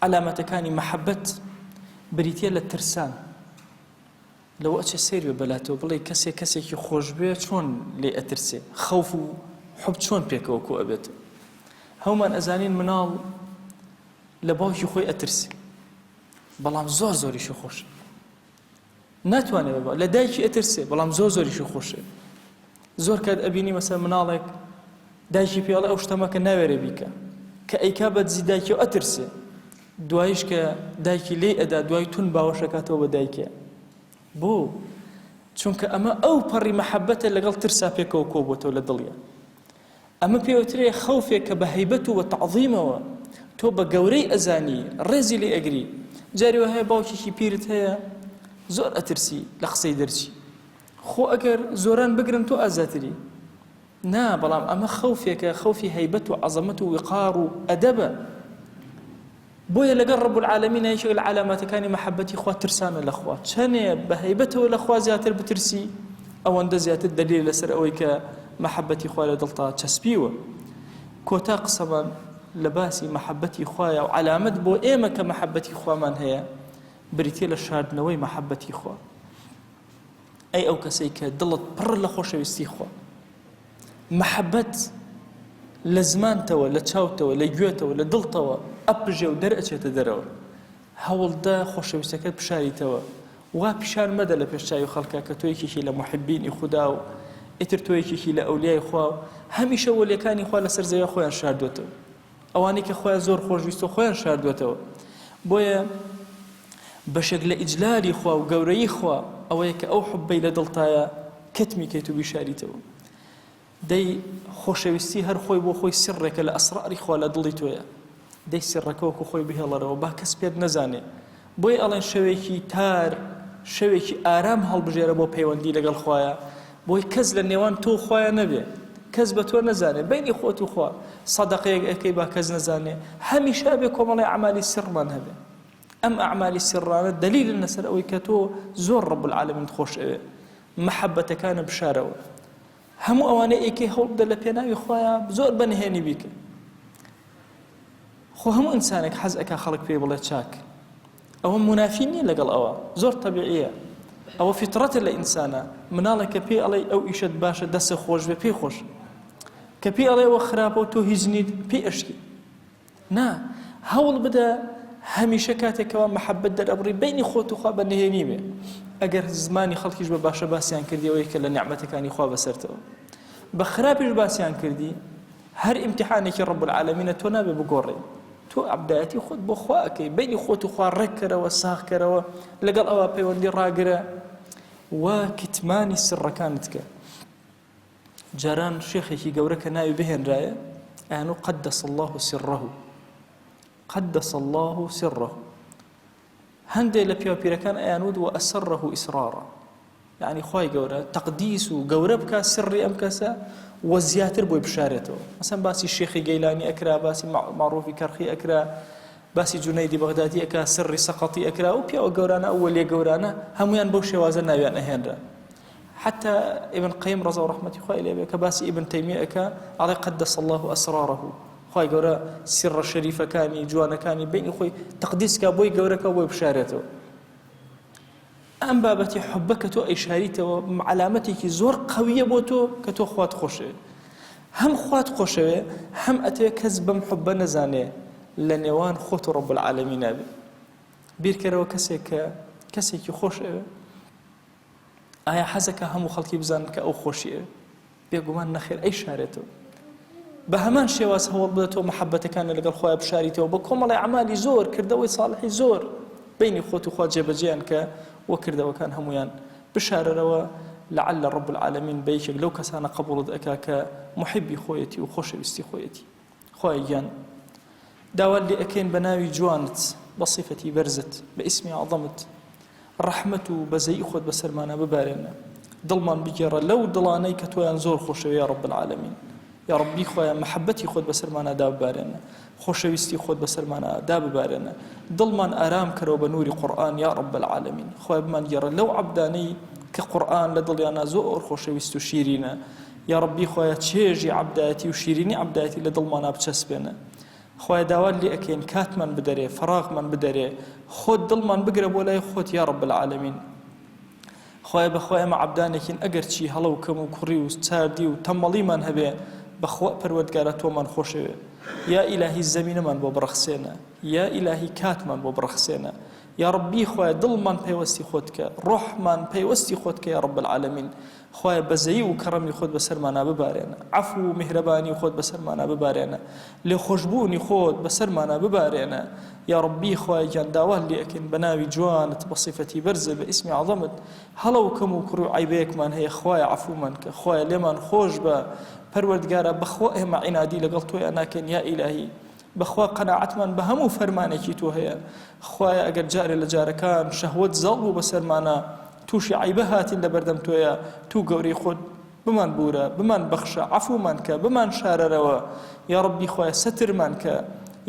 علامەتەکانی مەحەبەت بریتیە لە ترسان، لەوە ئەچێ سیر بێ بەلاتەوە بڵێ کەسێکی خۆش بێ چۆن لێ ئەترسێ خەوف و حوب چۆن پێکەوە کۆ ئەبێت هەومان ئەزانین مناڵ لە باوکی خۆی ئەترسێ بەڵام زۆر زۆریشی خۆشە ناتوانێت بەبا لە دایکی ئەترسێ بەڵام زۆر زۆریشی خۆشە زۆر کات ئەبینی مەسەڵەن مناڵێک دایکی پێڵێ ئەو شتەمەکە ناوێرە بیکە کە ئەیکا بەدزی دایکی و ئەترسێ دوایش کە دایکی لێ ئەدا دوای تون باوەشەکاتەوە بە دایکێ بۆ چونکە ئەمە ئەو پەڕی مەحەبەتە لەگەڵ ترسا پێکەوە کۆبووەتەوە لە دڵیە ئەمە پێوترێ خەوفێک کە بە هەیبەت و بە تەعظیمەوە تۆ بە گەورەی ئەزانی ڕێزی لێ ئەگری جاری وهەیە باوکێکی پیرت هەیە زۆر ئەترسی لە قسەی دەرچی خۆ ئەگەر زۆران بگرن تۆ ئازاتری نا بەڵام ئەمە خەوفێکە خەوفی هەیبەت و عەزەمەت و وقار و ئەدەبە بۆیە لەگەڵ ڕەب العالەمین یەکێک لە عەلامەتەکانی مەحەبەتی خوا ترسانە لە خوا چەنێ بە هەیبەتەوە لە خوا زیاتر بترسی ئەوەندە زیاتر دلیل لەسەر ئەوەی کە مەحەبەتی خوا لە دڵتا چەسپیوە کۆتا قسەمان لە باسی مەحەبەتی خوایە و عەلامەت بۆ ئێمە کە مەحەبەتی خوامان هەیە بریتێ لە شاردنەوەی مەحەبەتی خوا ئەی ئەو کەسەی کە دڵت پڕ لە خۆشەویستی خوا مەحەبەت لە زمانتەوە لە چاوتەوە لە گوێتەوە لە دڵتەوە ئەپژێ و دەرئەچێتە دەرەوە هەوڵدا خۆشەویستەکەت بشاریتەوە وا پیشان مەدە لە پێشچاوی خەڵکە کە تۆ یەکێکی لە محبینی خوددا و ئیتر تۆ یەکێکی لە ئەولیای خوا و هەمیشە وەلیەکانی خوا لەسەر زەویە خۆیان شاردوێتەوە ئەوانەی کە خۆیان زۆر خۆشویست و خۆیان شاردوێتەوە بۆیە بەشێک لە ئیجلالی خوا و گەورەی خوا ئەوەیە کە ئەو حوبەی لە دڵتایە کەتمی کەیت و بیشاریتەوە دەی خۆشەویستی هەر خۆی بۆ خۆی سڕێکە لە ئەسراری خوا لە دڵی تۆیە دەی سڕەکەوەکو خۆی بهێڵەرەوە با کەس پێت نەزانێ بۆی ئەڵێن شەوێکی تار شەوێکی ئارام هەڵبژێرە بۆ پەیوەندی لەگەڵ خوایە بۆی کەس لە نێوان تۆ خوایە نەبێ کەس بە تۆ نەزانێ بینی خۆت و خوا سەدەقەیەک ئەکەی با کەس نەزانێ هەمیشە بێ کۆمەڵی ئەعمالی سڕمان هەبێ ئەم ئەعمالی سڕانە دلیلن لەسەر ئەوەی کە تۆ زۆر ڕەب العالەمین خۆش ئەوێ مەحەبەتەکانە بشارەوە هەموو ئەوانەی ئەیکەی هەوڵ بدە لە پێناوی خوایە زۆر بەنهێنی بیکە خۆ هەموو ئینسانێک حەز ئەکا خەڵک پێی بڵێ چاک ئەوە منافی نییە لەگەڵ ئەوە زۆر تەبیعیە ئەوە فیترەتە لە ئینسانە مناڵێک کە پێی ئەڵێ ئەو ئیشت باشە دەستە خۆش بێ پێی خۆش کە پێی ئەڵێ ئەوە خراپە و تۆ هیچ نیت پێی ئەشکی نا هەوڵ بدە هەمیشە کاتێکەوە مەحەبەت دەرەبڕی بینی خۆت و خوا بەنهێنی بێ ئەگەر زمانی خەڵکیش بە باشە باسییان کردی ئەوەیە کە لە نیعمەتەکانی خوا بەسەرتەوە بە خراپیش باسییان کردی هەر ئیمتیحانێکی ڕەب العالەمینە تۆ نابێ بگۆڕێ تۆ عەبدایەتی خۆت بۆ خوا ئەکەی بینی خۆت و خوا ڕێککەرەوە ساغکەرەوە لەگەڵ ئەوە پەیوەندی ڕاگرە وا کتمانی سڕەکانت کە جاران شێخێکی گەورە کە ناوی بهێنرایە ئەیانوو قەدەس الله سره قدس الله سره هەندێک لە پیاوپیرەکان ئەیانود و ئەسره ئیسرارا یعنی خوای گەورە تەقدیس و گەورە بکە سری ئەم کەسە و زیاتر بۆی بشارێتەوە مەسەن باسی شێخی گەیلانی ئەکرا باسی معروفی کەرخی ئەکرا باسی جونەیدی بەغدادی ئەکا سری سەقەتی ئەکرا و پیاوە گەورانە ئەو وەلیە گەورانە هەمویان بەو شێوازە ناویان ئەهێنرا حتى ابن قيم رضا ورحمة خواه إليه كباسي ابن تيمية أكا على قدس الله أسراره خوای گەورە سیڕە شەریفەکانی جوانەکانی بینی خۆی تەقدیس کا بۆی گەورەکە بۆی بشارێتەوە ئەم بابەتی حوبە کە تۆ ئەیشاریتەوە عەلامەتێکی زۆر قەویە بۆ تۆ کە تۆ خوات خۆشەوێ هەم خوات خۆشەوێ هەم ئەتەوێ کەس بەم حوبە نەزانێ لە نێوان خۆت و ڕەب العالەمینە بێ بیرکەرەوە کەسێکی خۆش ئەوێ ئایا حەزەکە هەموو خەڵکی بزانن کە ئەو خۆشی ئەوێ بێگومان نەخێر ئەیشارێتەوە بە هەمان شێواز هەوڵ بدە تۆ مەحەبەتەکانە لەگەڵ خۆیان بشاریتەوە بە کۆمەڵی ئەعمالی زۆر کردەوەی ساڵحی زۆر بینی خۆت و خوا جێبەجێیان کە وە کردەوەکان هەمویان بشارەرەوە لعل رب العالمین بە یەکێک لەو کەسانە قبوڵت ئەکا کە محبی خۆیەتی و خۆشەویستی خۆیەتی خوای گیان داوات لێ ئەکەین بە ناوی جوانت بە صیفەتی بەرزت بە ئیسمی عەظەمت ڕەحمەت و بەزەیی خۆت بەسەرمانە ببارێنە دڵمان بگێڕە لەو دڵانەی کە تۆیان زۆر خۆشەوێ یا رب العالمین یا ربی خۆیان محەبەتی خۆت بەسەرمانە دا ببارێنە خۆشەویستی خۆت بەسەرمانە دا ببارێنە دڵمان ئارام کەرەوە بە نوری قورئان یا رب العالمین خۆی بمان گێڕە لەو عەبدانەی کە قورئان لە دڵیانە زۆر خۆشەویست و شیرینە یا ربی خۆیان چێژی عەبدایەتی و شیرینی عەبدایەتی لە دڵمانە بچەسپێنە خۆی داوات لێ ئەکەین کاتمان بدەرێ فراغمان بدەرێ خۆت دڵمان بگرە بۆ لای خۆت یا رب العالمین خۆی بەخۆی ئەمە عەبدانێکین ئەگەر چی هەڵە و کەم و کوڕی و چاردی و تەمەڵیمان هەبێ بەخوا پەروەردگارە تۆمان خۆشەوێ یا ئیلاهی زەمینەمان بۆ بڕەخسێنە یا ئیلاهی کاتمان بۆ بڕەخسێنە یا ربی خۆی دڵمان پەیوەستی خۆت کە ڕۆحمان پەیوەستی خۆت کە یا رب العالمین خۆی بەزەیی و کەڕەمی خۆت بەسەرمانە ببارێنە عەفو و میهرەبانی خۆت بەسەرمانە ببارێنە لێ خۆشبوونی خۆت بەسەرمانە ببارێنە یا ربی خۆی گیان داوات لێ ئەکەین بە ناوی جوانت بە صیفەتی بەرزە بە ئیسمی عەظەمت هەڵە و کەم و کوڕ و عیبەیەکمان هەیە خۆی عەفومان کە خۆی لێمان خۆش بە پەروەردگارە بەخوا ئێمە عینادی لەگەڵ تۆیە ناکەین یا ئیلاهی بەخوا قەناعەتمان بە هەموو فەرمانێکی تۆ هەیە خوایە ئەگەر جارێ لە جارەکان شەهوەت زەڵ بوو بەسەرمانە تووشی عیبە هاتین لە بەردەم تۆیە تو گەورەی خۆت بمان بورە بمان بەخشە عەفومان کە بمان شارەرەوە یا ربی خوایە سەترمان کە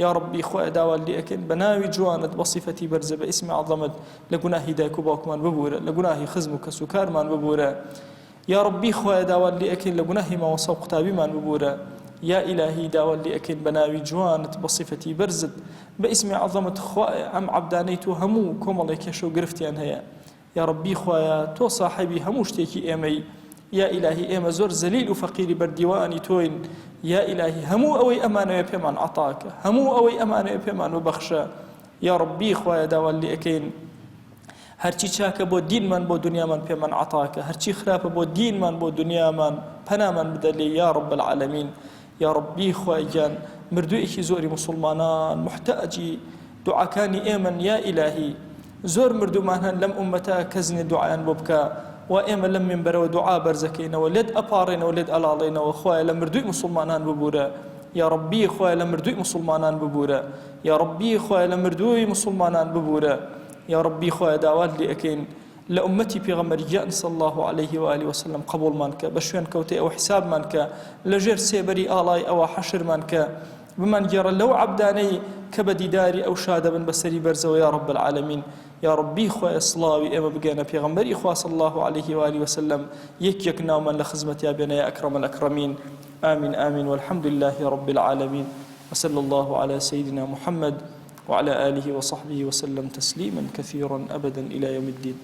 یا ربی خوایە داوات لێ ئەکەین بە ناوی جوانت بە صیفەتی بەرزە بە ئیسمی عەظەمت لە گوناهی دایک و باوکمان ببورە لە گوناهی خزم و کەس و کارمان ببورە یا ربی خوایە داوات لێ ئەکەین لە گوناهی ماوەسە و قوتابیمان ببورە یا ئیلاهی داوات لێ ئەکەین بە ناوی جوانت بە صیفەتی بەرزت بە ئیسمی عەظەمت خوایە ئەم عەبدانەی تۆ هەموو کۆمەڵێک کێشە و گرفتیان هەیە یا ربی خوایە تۆ صاحبی هەموو شتێکی ئێمەی یا ئیلاهی ئێمە زۆر زەلیل و فەقیری بەردیوانی تۆین یا ئیلاهی هەموو ئەوەی ئەمانەوێ پێمان عەتاکە هەموو ئەوەی ئەمانەوێ پێمان وبەخشە یا ربی خوایە داوات لێ ئەکەین هەرچی چاکە بۆ دینمان بۆ دنیامان پێمان عەتاکە هەرچی خراپە بۆ دینمان بۆ دنیامان پەنامان بدە لێ یا رب العالمین یا ربی خوای گیان مردوویەکی زۆری مسلمانان محتاجی دوعاکانی ئێمەن یا ئیلاهی زۆر مردومان هەن لەم ئومەتە کەزنێ دوعایان بۆ بکە و ئێمە لەم منبەرەوە دوعا بەرزەکەینەوە لێت ئەپاڕێنەوە لێت ئەلاڵێنەوە خوایە لە مردووی مسلمانان ببورە یا ربی خوایە لە مردووی مسلمانان ببورە یا ربی خوایە لە مردووی مسلمانان ببورە یا ربی خوایە داوات لێ ئەکەین لە ئومەتی پێغەمبەریان صلی الله عليه و آله وسلم قبولمان کە بە شوێن کەوتەی ئەو حسابمان کە لەژێر سێبەری ئاڵای ئەوە حەشرمان کە بمان گێڕە لەو عەبدانەی کە بە دیداری ئەو شادە بن بەسەری بەرزەوە یا رب العالمین یا ربی خوایە سڵاوی ئێمە بگەێنە پێغەمبەری خوا صلی الله عليه و آله وسلم یەک ناومان لە خزمەتیا بێنە یا ئەکرەم الأکرەمین آمین آمین والحمد لله رب العالمين وصلى الله على سيدنا محمد وعلى آله وصحبه وسلم تسليما كثيرا أبدا إلى يوم الدين